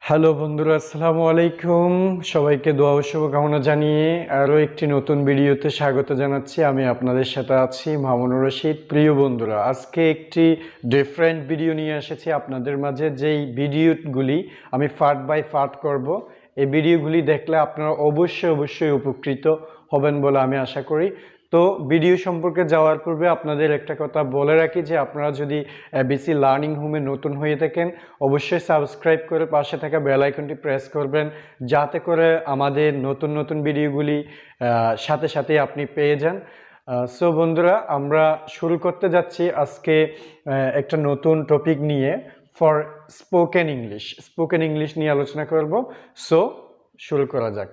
Hello বন্ধুরা, আসসালামু আলাইকুম। সবাইকে দোয়া ও শুভকামনা জানিয়ে আরও একটি নতুন ভিডিওতে স্বাগত জানাচ্ছি। আমি আপনাদের সাথে আছি মামুনুর রশিদ। প্রিয় বন্ধুরা, আজকে একটি ডিফারেন্ট ভিডিও নিয়ে এসেছি আপনাদের মাঝে। যেই ভিডিওগুলি আমি পার্ট বাই পার্ট করব, এই ভিডিওগুলি দেখলে আপনারা অবশ্যই উপকৃত হবেন বলে আমি আশা করি। তো ভিডিও সম্পর্কে যাওয়ার পূর্বে আপনাদের একটা কথা বলে রাখি যে আপনারা যদি এবিসি লার্নিং হোমে নতুন হয়ে থাকেন, অবশ্যই সাবস্ক্রাইব করে পাশে থাকা বেল আইকনটি প্রেস করবেন, যাতে করে আমাদের নতুন ভিডিওগুলি সাথে আপনি পেয়ে যান। সো বন্ধুরা, আমরা শুরু করতে যাচ্ছি আজকে একটা নতুন টপিক নিয়ে, ফর স্পোকেন ইংলিশ নিয়ে আলোচনা করব। সো শুরু করা যাক।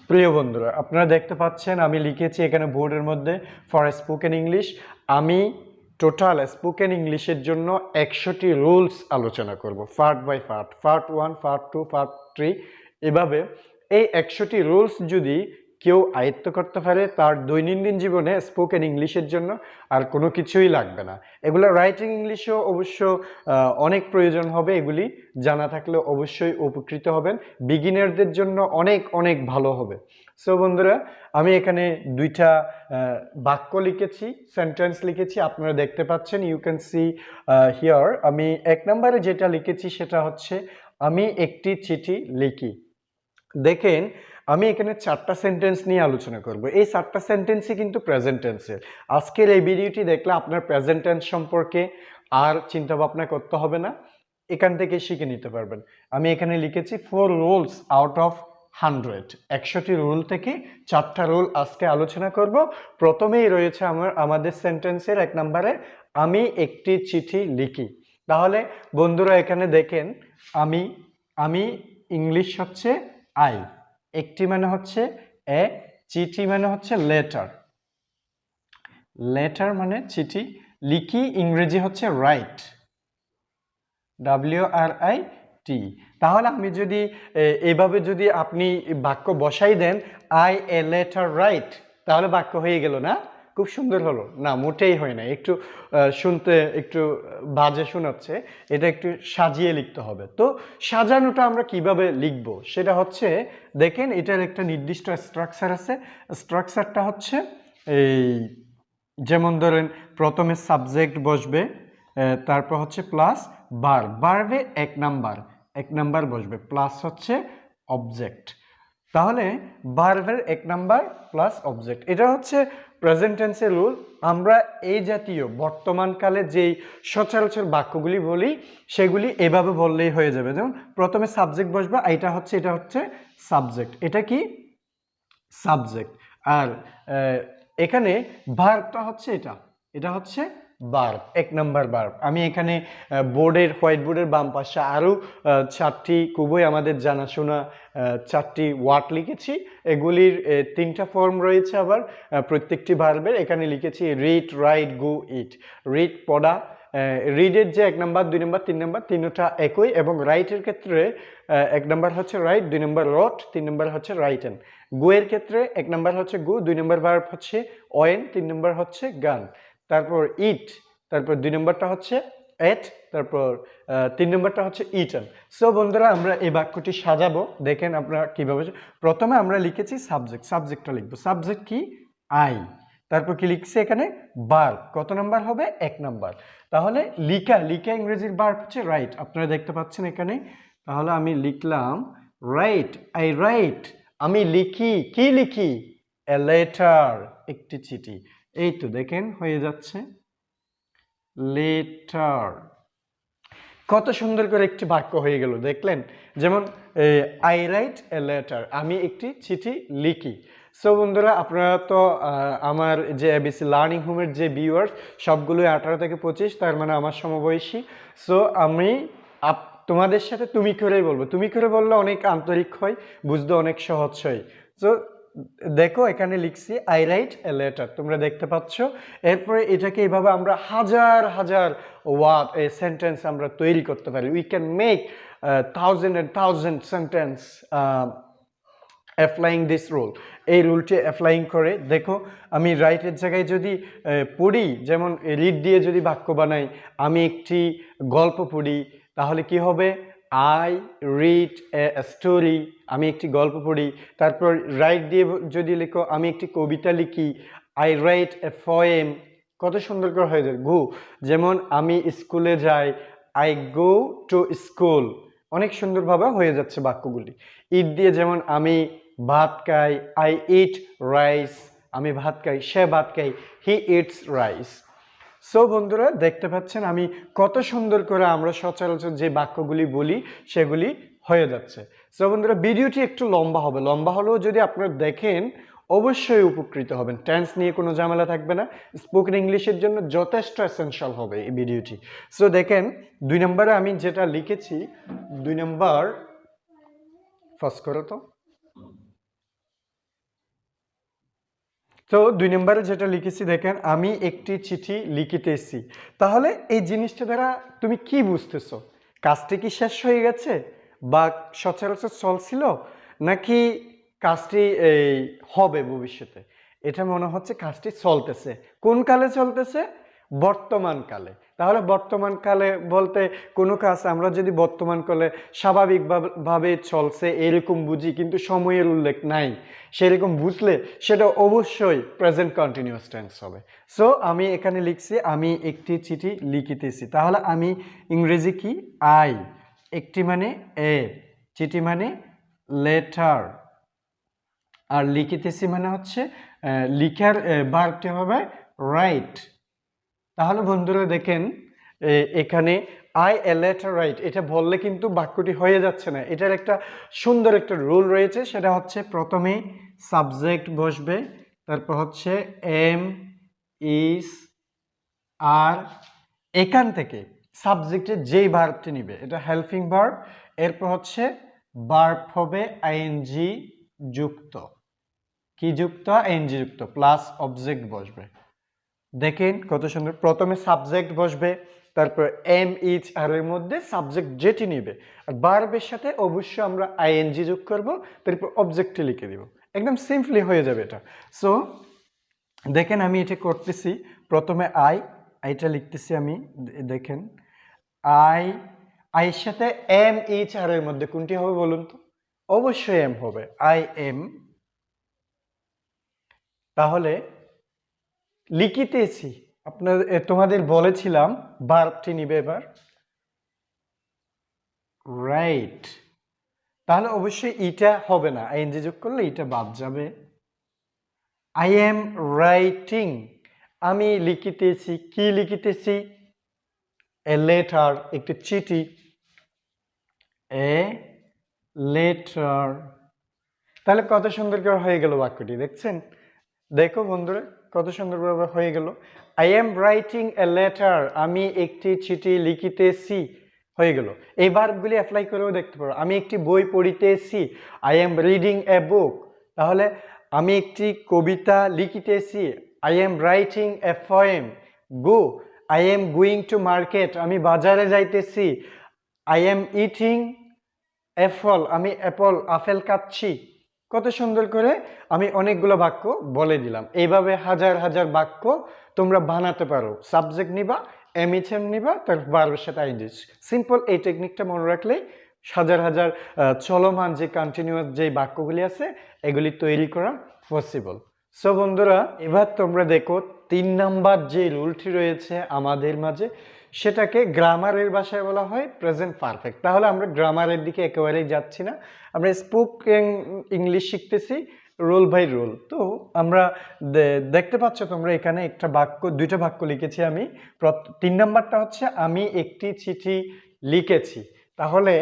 প্রিয় বন্ধুরা, আপনারা দেখতে পাচ্ছেন আমি লিখেছি এখানে বোর্ডের মধ্যে ফর স্পোকেন ইংলিশ। আমি টোটাল স্পোকেন ইংলিশের জন্য 100টি রুলস আলোচনা করব, part by part, part 1, part 2, part 3, এভাবে। এই 100টি রুলস যদি কেউ আয়ত্ত করতে পারে, তার দৈনন্দিন জীবনে স্পোকেন ইংলিশের জন্য আর কোনো কিছুই লাগবে না। এগুলো রাইটিং ইংলিশেও অবশ্য অনেক প্রয়োজন হবে, এগুলি জানা থাকলে অবশ্যই উপকৃত হবেন। বিগিনারদের জন্য অনেক ভালো হবে। সো বন্ধুরা, আমি এখানে দুইটা বাক্য লিখেছি, সেন্টেন্স লিখেছি, আপনারা দেখতে পাচ্ছেন, ইউ ক্যান সি হিয়ার। আমি 1 নম্বরে যেটা লিখেছি সেটা হচ্ছে, আমি একটি চিঠি লিখি। দেখেন, আমি এখানে 4টা সেন্টেন্স নিয়ে আলোচনা করব। এই 4টা সেন্টেন্সই কিন্তু প্রেজেন্ট টেন্সের। আজকের এই ভিডিওটি দেখলে আপনার প্রেজেন্ট টেন্স সম্পর্কে আর চিন্তা ভাবনা করতে হবে না, এখান থেকে শিখে নিতে পারবেন। আমি এখানে লিখেছি 4 রুলস আউট অফ 100। 100টি রুল থেকে 4টা রুল আজকে আলোচনা করব। প্রথমেই রয়েছে আমাদের সেন্টেন্সের 1 নম্বরে, আমি একটি চিঠি লিখি। তাহলে বন্ধুরা, এখানে দেখেন, আমি ইংলিশ হচ্ছে আই, একটি মানে হচ্ছে এ, চিঠি মানে হচ্ছে লেটার, লেটার মানে চিঠি, লিখি ইংরেজি হচ্ছে রাইট, WRIT। তাহলে আমি যদি এভাবে যদি আপনি বাক্য বসাই দেন, আই এ লেটার রাইট, তাহলে বাক্য হয়ে গেল না? খুব সুন্দর হলো না? মোটেই হয় না, একটু শুনতে একটু বাজে শোনাচ্ছে, এটা একটু সাজিয়ে লিখতে হবে। তো সাজানোটা আমরা কিভাবে লিখব সেটা হচ্ছে, দেখেন এটার একটা নির্দিষ্ট স্ট্রাকচার আছে। স্ট্রাকচারটা হচ্ছে এই, যেমন ধরেন প্রথমে সাবজেক্ট বসবে, তারপর হচ্ছে প্লাস ভার্ব, ভার্বে 1 নাম্বার বসবে, প্লাস হচ্ছে অবজেক্ট। তাহলে ভার্বের 1 নাম্বার প্লাস অবজেক্ট, এটা হচ্ছে প্রেজেন্ট টেন্সের রুল। আমরা এই জাতীয় বর্তমানকালে যেই সচরাচর বাক্যগুলি বলি, সেগুলি এভাবে বললেই হয়ে যাবে। যেমন প্রথমে সাবজেক্ট বসবে, এটা হচ্ছে সাবজেক্ট, এটা কি সাবজেক্ট। আর এখানে ভার্বটা হচ্ছে এটা হচ্ছে ভার্ব, 1 নাম্বার ভার্ব। আমি এখানে হোয়াইট বোর্ডের বাম পাশে আরও 4টি খুবই আমাদের জানাশোনা 4টি ওয়ার্ড লিখেছি। এগুলির 3টা ফর্ম রয়েছে আবার প্রত্যেকটি ভার্বের। এখানে লিখেছি রিড, রাইট, গো, ইট। রিড পড়া, রিডের যে 1 নাম্বার, 2 নাম্বার, 3 নাম্বার, তিনটা একই। এবং রাইটের ক্ষেত্রে 1 নাম্বার হচ্ছে রাইট, 2 নাম্বার রট, 3 নাম্বার হচ্ছে রাইটেন। গো এর ক্ষেত্রে 1 নাম্বার হচ্ছে গো, 2 নাম্বার ভার্ব হচ্ছে ওয়েন, 3 নাম্বার হচ্ছে গান। তারপর ইট, তারপর 2 নাম্বারটা হচ্ছে এট, তারপর 3 নাম্বারটা হচ্ছে ইটেন। সো বন্ধুরা, আমরা এই বাক্যটি সাজাবো, দেখেন আপনারা কিভাবে। প্রথমে আমরা লিখেছি সাবজেক্টটা লিখবো। সাবজেক্ট কি? আই। তারপর কি লিখছি এখানে? ভার্ব। কত নাম্বার হবে? 1 নাম্বার। তাহলে লিখা ইংরেজির ভার্ব হচ্ছে রাইট, আপনারা দেখতে পাচ্ছেন এখানে। তাহলে আমি লিখলাম রাইট, আই রাইট, আমি লিখি। কি লিখি? এ লেটার, একটি চিঠি। এই তো দেখেন হয়ে যাচ্ছে লেটার। কত সুন্দর করে একটি বাক্য হয়ে গেল, দেখলেন? যেমন আই রাইট এ লেটার, আমি একটি চিঠি লিখি। সো বন্ধুরা, আপনারা তো আমার যে এবিসি লার্নিং হোমের যে ভিউয়ার্স, সবগুলোই 18 থেকে 25, তার মানে আমার সমবয়সী। সো আমি তোমাদের সাথে তুমি করেই বলবো। তুমি করে বললে অনেক আন্তরিক হয়, বুঝতে অনেক সহজ হয়। সো দেখো এখানে লিখছি আই রাইট এ লেটার, তোমরা দেখতে পাচ্ছ। এরপরে এটাকে এইভাবে আমরা হাজার ওয়ার্ড সেন্টেন্স আমরা তৈরি করতে পারি। We can make thousand sentence applying this rule. এই রুলটি অ্যাপ্লাইং করে দেখো, আমি রাইটের জায়গায় যদি পড়ি, যেমন রিড দিয়ে যদি বাক্য বানাই, আমি একটি গল্প পড়ি, তাহলে কি হবে? আই রিড এ স্টোরি, আমি একটি গল্প পড়ি। তারপর রাইট দিয়ে যদি লিখো, আমি একটি কবিতা লিখি, আই রাইট এ পোয়েম। কত সুন্দর করে হয়ে যায়। গো, যেমন আমি স্কুলে যাই, আই গো টু স্কুল। অনেক সুন্দরভাবে হয়ে যাচ্ছে বাক্যগুলি। ইট দিয়ে যেমন আমি ভাত খাই, আই ইট রাইস, আমি ভাত খাই, সে ভাত খাই, হি ইটস রাইস। সো বন্ধুরা, দেখতে পাচ্ছেন আমি কত সুন্দর করে আমরা সচরাচর যে বাক্যগুলি বলি সেগুলি হয়ে যাচ্ছে। সো বন্ধুরা, ভিডিওটি একটু লম্বা হবে, লম্বা হলেও যদি আপনারা দেখেন অবশ্যই উপকৃত হবেন। টেন্স নিয়ে কোনো ঝামেলা থাকবে না, স্পোকেন ইংলিশের জন্য যথেষ্ট এসেনশিয়াল হবে এই ভিডিওটি। সো দেখেন, 2 নম্বরে আমি যেটা লিখেছি, 2 নম্বর ফার্স্ট করো তো। তো 2 নম্বরে যেটা লিখেছি দেখেন, আমি একটি চিঠি লিখিতেছি। তাহলে এই জিনিসটা দ্বারা তুমি কি বুঝতেছো? কাজটি কি শেষ হয়ে গেছে, বা সচরাচর চলছিল, নাকি কাজটি হবে ভবিষ্যতে? এটা মনে হচ্ছে কাজটি চলতেছে। কোন কালে চলতেছে? বর্তমান কালে। তাহলে বর্তমান কালে বলতে কোনো কাজ আমরা যদি বর্তমান কালে স্বাভাবিকভাবে চলছে এরকম বুঝি, কিন্তু সময়ের উল্লেখ নাই, সেরকম বুঝলে সেটা অবশ্যই প্রেজেন্ট কন্টিনিউয়াস টেন্স হবে। সো আমি এখানে লিখছি আমি একটি চিঠি লিখিতেছি। তাহলে আমি ইংরেজি কি? আই। একটি মানে এ, চিঠি মানে লেটার, আর লিখিতেছি মানে হচ্ছে লিখার ভার্বটি হবে রাইট। তাহলে বন্ধুরা দেখেন, এখানে আই এ লেটার রাইট এটা বললে কিন্তু বাক্যটি হয়ে যাচ্ছে না। এটার একটা সুন্দর একটা রুল রয়েছে, সেটা হচ্ছে প্রথমে সাবজেক্ট বসবে, তারপর হচ্ছে এম, ইজ, আর এখান থেকে সাবজেক্টের যেই ভার্বটি নিবে এটা হেল্পিং ভার্ব, এরপর হচ্ছে ভার্ব হবে আইএনজি যুক্ত। কি যুক্ত? আইএনজি যুক্ত, প্লাস অবজেক্ট বসবে। দেখেন কত সুন্দর, প্রথমে সাবজেক্ট বসবে, তারপর এম, ইজ, আর এর মধ্যে সাবজেক্ট যেটি নিবে, আর ভার্বের সাথে অবশ্যই আমরা আইএনজি যোগ করব, তারপর অবজেক্টে লিখে দিব। একদম সিম্পলি হয়ে যাবে এটা। সো দেখেন আমি এটা করতেছি, প্রথমে আইটা লিখতেছি আমি। দেখেন আইয়ের সাথে এম, ইজ, আর এর মধ্যে কোনটি হবে বলুন তো? অবশ্যই এম হবে, আই এম। তাহলে লিখিতেছি, তোমাদের বলেছিলাম ভার্বটি নিবে এবার রাইট। তাহলে অবশ্যই এটা হবে না, আইএনজি যোগ করলে এটা বাদ যাবে। আই এম রাইটিং, আমি লিখিতেছি। কি লিখিতেছি? এ লেটার, একটি চিঠি। A letter. তাহলে কত সুন্দর করে হয়ে গেল বাক্যটি, দেখছেন? দেখো বন্ধুরা কত সুন্দরভাবে হয়ে গেল। I am writing a letter, আমি একটি চিঠি লিখিতেছি, হয়ে গেল। এই ভার্বগুলি অ্যাপ্লাই করেও দেখতে পারো। আমি একটি বই পড়িতেছি, I am reading a book. তাহলে আমি একটি কবিতা লিখিতেছি, I am writing a poem. Go, I am going to market, আমি বাজারে যাইতেছি। আই এম ইটিং অ্যাপল, আমি আপেল খাচ্ছি। কত সুন্দর করে আমি অনেকগুলো বাক্য বলে দিলাম। এইভাবে হাজার হাজার বাক্য তোমরা বানাতে পারো। সাবজেক্ট নিবা, এমএচএম নিবা, তার ভার্বের সাথে আইএনজি। সিম্পল এই টেকনিকটা মনে রাখলেই হাজার হাজার চলমান যে কন্টিনিউয়াস যে বাক্যগুলি আছে এগুলি তৈরি করা পসিবল। সো বন্ধুরা, এবার তোমরা দেখো 3 নাম্বার যে রুলটি রয়েছে আমাদের মাঝে, সেটাকে গ্রামারের ভাষায় বলা হয় প্রেজেন্ট পারফেক্ট। তাহলে আমরা গ্রামারের দিকে একেবারেই যাচ্ছি না, আমরা স্পোকেন ইংলিশ শিখতেছি রোল বাই রোল। তো আমরা দেখতে পাচ্ছ তোমরা এখানে একটা বাক্য, 2টা বাক্য লিখেছি আমি। 3 নাম্বারটা হচ্ছে আমি একটি চিঠি লিখেছি। তাহলে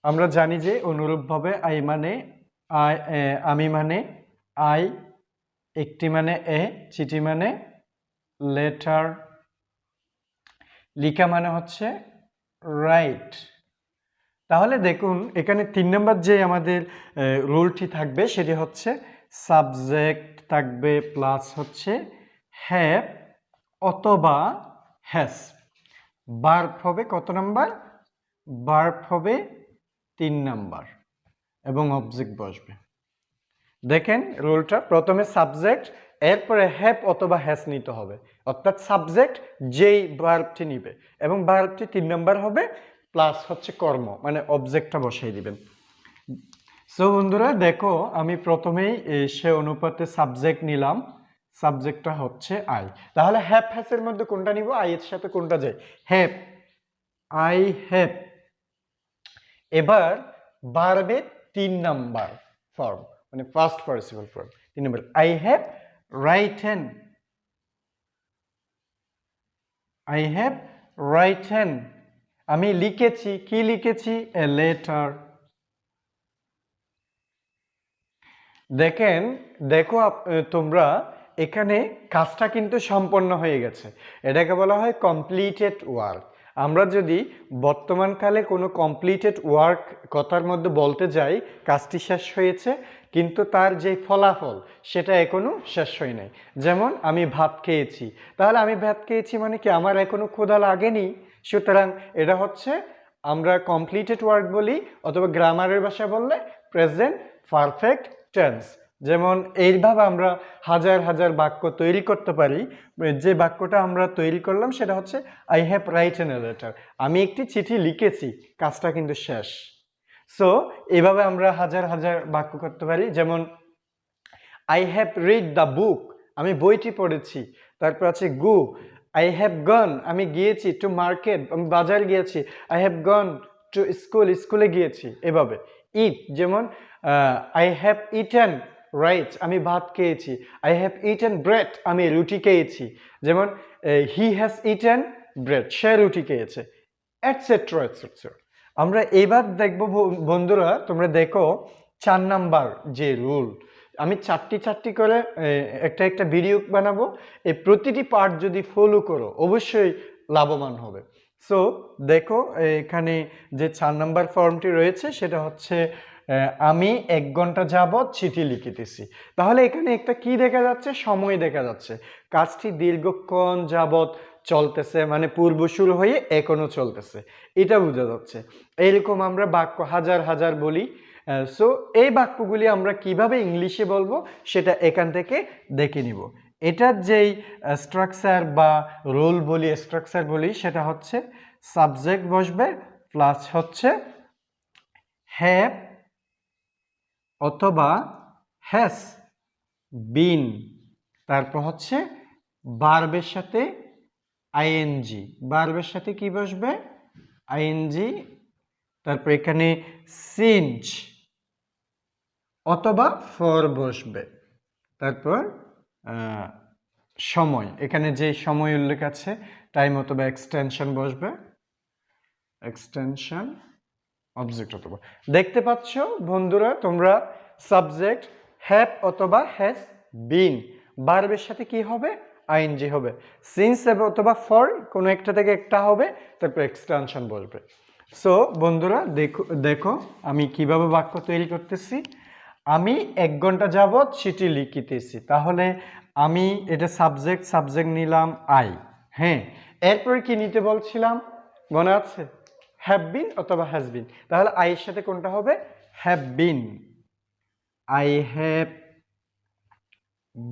আমরা জানি যে অনুরূপভাবে আই মানে আমি মানে আই, একটি মানে এ, চিঠি মানে লেটার, লিখা মানে হচ্ছে রাইট। তাহলে দেখুন এখানে 3 নম্বর যে আমাদের রুলটি থাকবে সেটি হচ্ছে সাবজেক্ট থাকবে প্লাস হচ্ছে হ্যাভ অথবা হ্যাজ। ভার্ব হবে কত নাম্বার? ভার্ব হবে 3 নাম্বার এবং অবজেক্ট বসবে। দেখেন রুলটা, প্রথমে সাবজেক্ট, এরপরে হ্যাভ অথবা হ্যাজ নিতে হবে, অর্থাৎ সাবজেক্ট যেই ভার্বটি নিবে এবং ভার্বটি 3 নাম্বার হবে, প্লাস হচ্ছে কর্ম মানে অবজেক্টটা বসাই দিবেন। সো বন্ধুরা দেখো, আমি প্রথমেই সে অনুপাতে সাবজেক্ট নিলাম, সাবজেক্টটা হচ্ছে আই। তাহলে হ্যাভ হ্যাজ এর মধ্যে কোনটা নিব, আই এর সাথে কোনটা যায়, হ্যাভ, আই হ্যাভ। এবার ভার্বের 3 নাম্বার ফর্ম মানে first participle form 3 number, I have written, I have written, আমি লিখেছি, কি লিখেছি, এ লেটার। দেখেন, দেখো তোমরা এখানে কাজটা কিন্তু সম্পন্ন হয়ে গেছে, এটাকে বলা হয় কমপ্লিটেড ওয়ার্ক। আমরা যদি বর্তমানকালে কোনো কমপ্লিটেড ওয়ার্ক কথার মধ্যে বলতে যাই, কাজটি শেষ হয়েছে কিন্তু তার যে ফলাফল সেটা এখনো শেষ হয় নাই। যেমন আমি ভাত খেয়েছি, তাহলে আমি ভাত খেয়েছি মানে কি আমার এখনো ক্ষুধা লাগেনি, সুতরাং এটা হচ্ছে আমরা কমপ্লিটেড ওয়ার্ক বলি, অথবা গ্রামারের ভাষা বললে প্রেজেন্ট পারফেক্ট টেন্স। যেমন এইভাবে আমরা হাজার হাজার বাক্য তৈরি করতে পারি। যে বাক্যটা আমরা তৈরি করলাম সেটা হচ্ছে I have written a letter, আমি একটি চিঠি লিখেছি, কাজটা কিন্তু শেষ। সো এইভাবে আমরা হাজার হাজার বাক্য করতে পারি। যেমন I have read the book, আমি বইটি পড়েছি। তারপর আছে গো, আই হ্যাভ গন, আমি গিয়েছি, টু মার্কেট, আমি বাজার গিয়েছি, I have gone to school, স্কুলে গিয়েছি। এভাবে ইট, যেমন আই হ্যাভ ইটেন রাইস, আমি ভাত খেয়েছি, আই হ্যাভ ইটেন ব্রেড, আমি রুটি খেয়েছি। যেমন হি হ্যাজ ইটেন ব্রেড, সে রুটি খেয়েছে, এটসেট্রা এটসেট্রা। আমরা এবার দেখবো বন্ধুরা, তোমরা দেখো 4 নাম্বার যে রুল, আমি চারটি করে একটা একটা ভিডিও বানাবো, এই প্রতিটি পার্ট যদি ফলো করো অবশ্যই লাভবান হবে। সো দেখো এখানে যে 4 নাম্বার ফর্মটি রয়েছে সেটা হচ্ছে আমি 1 ঘন্টা যাবত চিঠি লিখিতেছি। তাহলে এখানে একটা কি দেখা যাচ্ছে, সময় দেখা যাচ্ছে, কাজটি দীর্ঘক্ষণ যাবত চলতেছে, মানে পূর্ব শুরু হয়ে এখনো চলতেছে, এটা বোঝা যাচ্ছে। এইরকম আমরা বাক্য হাজার হাজার বলি। সো এই বাক্যগুলি আমরা কিভাবে ইংলিশে বলবো সেটা এখান থেকে দেখে নিব। এটার যেই স্ট্রাকচার বা রোল বলি, স্ট্রাকচার বলি, সেটা হচ্ছে সাবজেক্ট বসবে, প্লাস হচ্ছে হ্যাভ অথবা হ্যাজ বিন, তারপর হচ্ছে ভার্বের সাথে আইএনজি, ভার্বের সাথে কি বসবে, আইএনজি, তারপর এখানে সিঞ্চ অথবা ফর বসবে, তারপর সময়, এখানে যে সময় উল্লেখ আছে টাইম অথবা এক্সটেনশন বসবে, এক্সটেনশন অবজেক্ট অথবা। দেখতে পাচ্ছ বন্ধুরা তোমরা, সাবজেক্ট হ্যাভ অথবা হ্যাজ বিন, ভার্বের সাথে কি হবে, আইএনজি হবে, সিন্স অথবা ফর কোনো একটা থেকে একটা হবে, তারপর এক্সটেনশন বলবে। সো বন্ধুরা দেখো আমি কিভাবে বাক্য তৈরি করতেছি। আমি 1 ঘন্টা যাবত চিঠি লিখিতেছি, তাহলে আমি এটা সাবজেক্ট নিলাম আই, হ্যাঁ, এরপরে কি নিতে বলছিলাম মনে আছে, হ্যাভ বিন অথবা হ্যাজ বিন, তাহলে আই এর সাথে কোনটা হবে, হ্যাভ বিন, আই হ্যাভ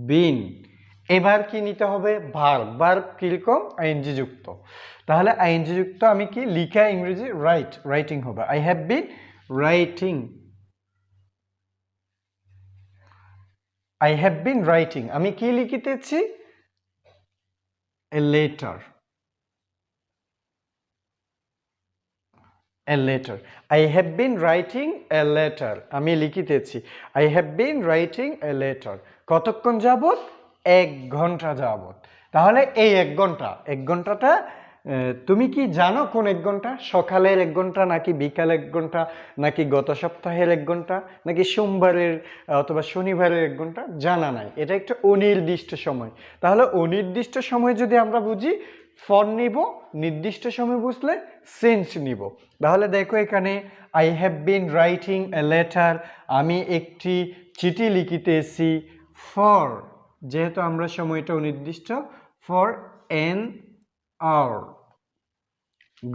বিন। এবার কি নিতে হবে, ভার্ব কিরকম, আইএনজি যুক্ত, তাহলে আইএনজি যুক্ত আমি কি লিখা, ইংরেজি রাইটিং হবে, I have been writing, I have been writing, আমি কি লিখিতেছি, a letter, a letter, I have been writing a letter, আমি লিখিতেছি, I have been writing a letter, কতক্ষণ যাবত, 1 ঘন্টা যাবত। তাহলে এই 1 ঘন্টাটা তুমি কি জানো কোন 1 ঘন্টা, সকালের 1 ঘন্টা নাকি বিকাল 1 ঘন্টা নাকি গত সপ্তাহের 1 ঘন্টা নাকি সোমবারের অথবা শনিবারের 1 ঘন্টা, জানা নাই, এটা একটা অনির্দিষ্ট সময়। তাহলে অনির্দিষ্ট সময় যদি আমরা বুঝি ফর নিব, নির্দিষ্ট সময় বুঝলে সিন্স নিব। তাহলে দেখো এখানে I have been writing a letter, আমি একটি চিঠি লিখিতেছি, ফর যেহেতু আমরা সময়টা অনির্দিষ্ট, ফর এন আওয়ার,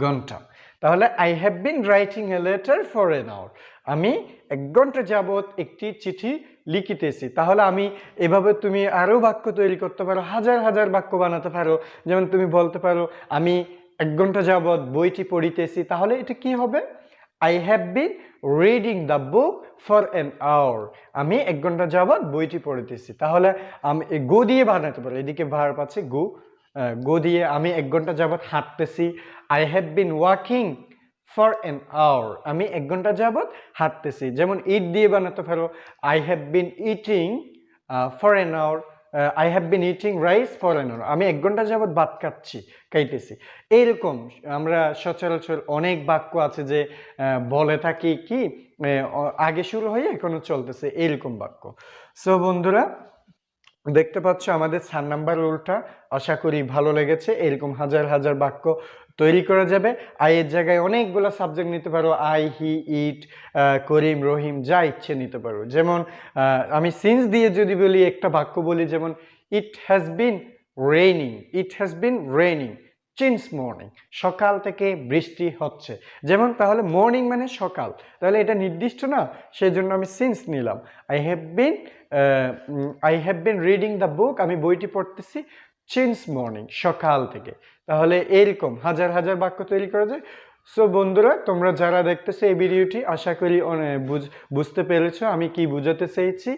ঘন্টা। তাহলে I have been writing a letter for an hour, আমি 1 ঘন্টা যাবত একটি চিঠি লিখিতেছি। তাহলে আমি এভাবে তুমি আরও বাক্য তৈরি করতে পারো, হাজার হাজার বাক্য বানাতে পারো। যেমন তুমি বলতে পারো আমি 1 ঘন্টা যাবৎ বইটি পড়িতেছি, তাহলে এটা কি হবে? I have been reading the book for an hour. আমি 1 ঘন্টা যাবৎ বইটি পড়িতেছি। তাহলে আমি গো দিয়ে বানাতে পারো, এদিকে ভার্ব আছে গো, গো দিয়ে আমি 1 ঘন্টা যাবৎ হাঁটতেছি। I have been walking for an hour. আমি 1 ঘন্টা যাবৎ হাঁটতেছি। যেমন ইট দিয়ে বানাতে পারো I have been eating for an hour. I have been eating rice for an hour. আমি 1 ঘন্টা যাবৎ ভাত খাইতেছি। এইরকম আমরা সচরাচর অনেক বাক্য আছে যে বলে থাকি কি আগে শুরু হয়ে এখনো চলতেছে, এইরকম বাক্য। সো বন্ধুরা, দেখতে পাচ্ছ আমাদের 4 নাম্বার রুলটা আশা করি ভালো লেগেছে। এরকম হাজার হাজার বাক্য তৈরি করা যাবে। আই এর জায়গায় অনেকগুলো সাবজেক্ট নিতে পারো, আই, হি, ইট, করিম, রহিম, যা ইচ্ছে নিতে পারো। যেমন আমি সিন্স দিয়ে যদি বলি একটা বাক্য বলি, যেমন it has been raining, it has been raining since morning, সকাল থেকে বৃষ্টি হচ্ছে। যেমন তাহলে মর্নিং মানে সকাল, তাহলে এটা নির্দিষ্ট না, সেই জন্য আমি সিন্স নিলাম। I have been reading the book, আমি বইটি পড়তেছি সিন্স মর্নিং, সকাল থেকে। তাহলে এরকম হাজার হাজার বাক্য তৈরি করা যায়। সো বন্ধুরা, তোমরা যারা দেখতেছো এই ভিডিওটি, আশা করি বুঝতে পেরেছো আমি কি বুঝাতে চেয়েছি।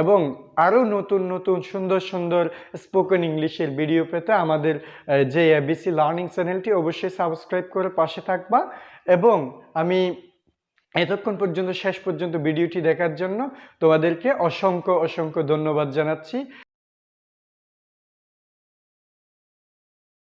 এবং আরও নতুন নতুন সুন্দর সুন্দর স্পোকেন ইংলিশের ভিডিও পেতে আমাদের যে এবিসি লার্নিং চ্যানেলটি অবশ্যই সাবস্ক্রাইব করে পাশে থাকবা। এবং আমি এতক্ষণ পর্যন্ত শেষ পর্যন্ত ভিডিওটি দেখার জন্য তোমাদেরকে অসংখ্য অসংখ্য ধন্যবাদ জানাচ্ছি।